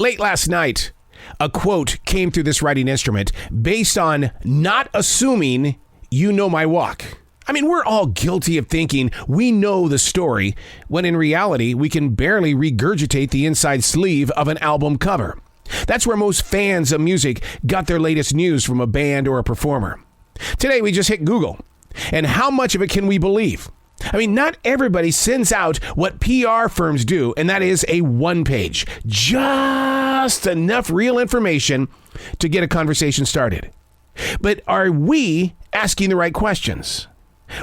Late last night, a quote came through this writing instrument based on not assuming you know my walk. I mean, we're all guilty of thinking we know the story, when in reality, we can barely regurgitate the inside sleeve of an album cover. That's where most fans of music got their latest news from a band or a performer. Today, we just hit Google. And how much of it can we believe? I mean, not everybody sends out what PR firms do, and that is a one-page. Just enough real information to get a conversation started. But are we asking the right questions?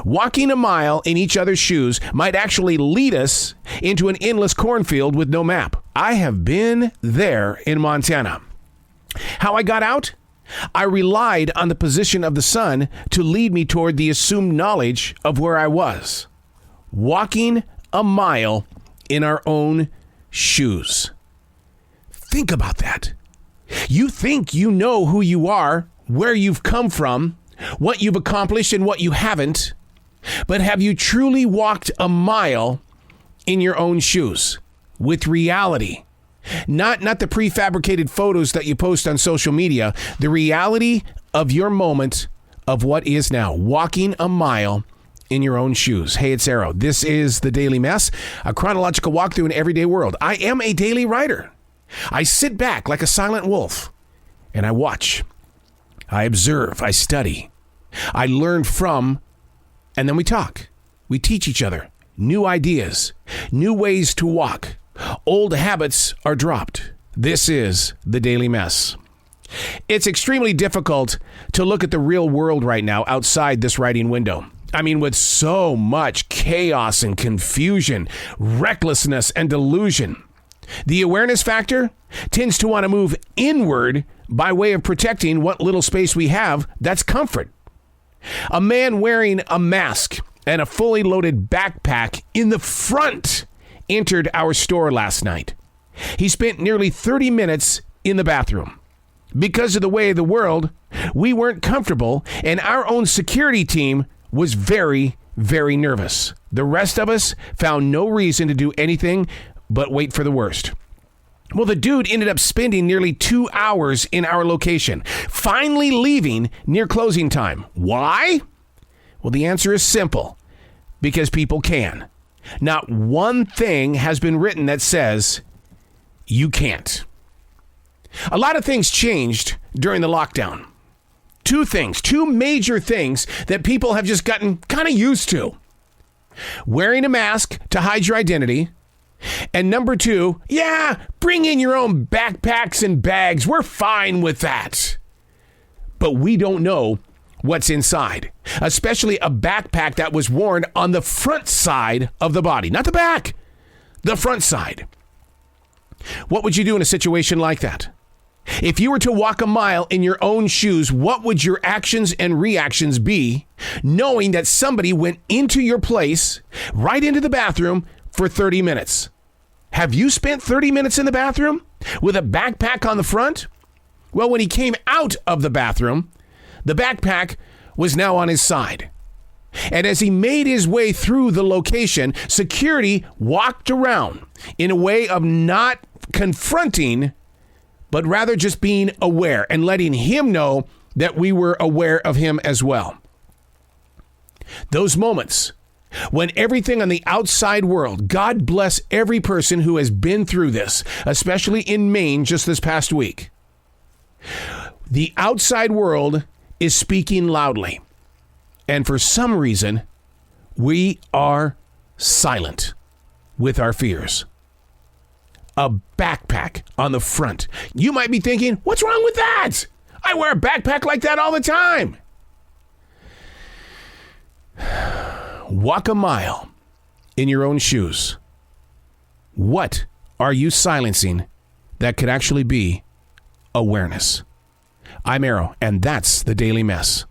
Walking a mile in each other's shoes might actually lead us into an endless cornfield with no map. I have been there in Montana. How I got out? I relied on the position of the sun to lead me toward the assumed knowledge of where I was. Walking a mile in our own shoes. Think about that. You think you know who you are, where you've come from, what you've accomplished and what you haven't, but have you truly walked a mile in your own shoes with reality? Not the prefabricated photos that you post on social media, the reality of your moment of what is now, walking a mile in your own shoes. Hey, it's Arrow. This is The Daily Mess, a chronological walk through an everyday world. I am a daily writer. I sit back like a silent wolf and I watch. I observe. I study. I learn from, and then we talk. We teach each other new ideas, new ways to walk. Old habits are dropped. This is The Daily Mess. It's extremely difficult to look at the real world right now outside this writing window. I mean, with so much chaos and confusion, recklessness and delusion, the awareness factor tends to want to move inward by way of protecting what little space we have. That's comfort. A man wearing a mask and a fully loaded backpack in the front entered our store last night. He spent nearly 30 minutes in the bathroom. Because of the way of the world, we weren't comfortable, and our own security team was very, very nervous. The rest of us found no reason to do anything but wait for the worst. Well, the dude ended up spending nearly 2 hours in our location, finally leaving near closing time. Why? Well, the answer is simple. Because people can. Not one thing has been written that says you can't. A lot of things changed during the lockdown. Two major things that people have just gotten kind of used to. Wearing a mask to hide your identity. And number 2, bring in your own backpacks and bags. We're fine with that. But we don't know what's inside, especially a backpack that was worn on the front side of the body, not the back, the front side. What would you do in a situation like that? If you were to walk a mile in your own shoes, what would your actions and reactions be, knowing that somebody went into your place, right into the bathroom, for 30 minutes? Have you spent 30 minutes in the bathroom with a backpack on the front? Well, when he came out of the bathroom, the backpack was now on his side. And as he made his way through the location, security walked around in a way of not confronting, but rather just being aware and letting him know that we were aware of him as well. Those moments when everything on the outside world, God bless every person who has been through this, especially in Maine just this past week. The outside world is speaking loudly. And for some reason, we are silent with our fears. A backpack on the front. You might be thinking, what's wrong with that? I wear a backpack like that all the time. Walk a mile in your own shoes. What are you silencing that could actually be awareness? I'm Arrow, and that's The Daily Mess.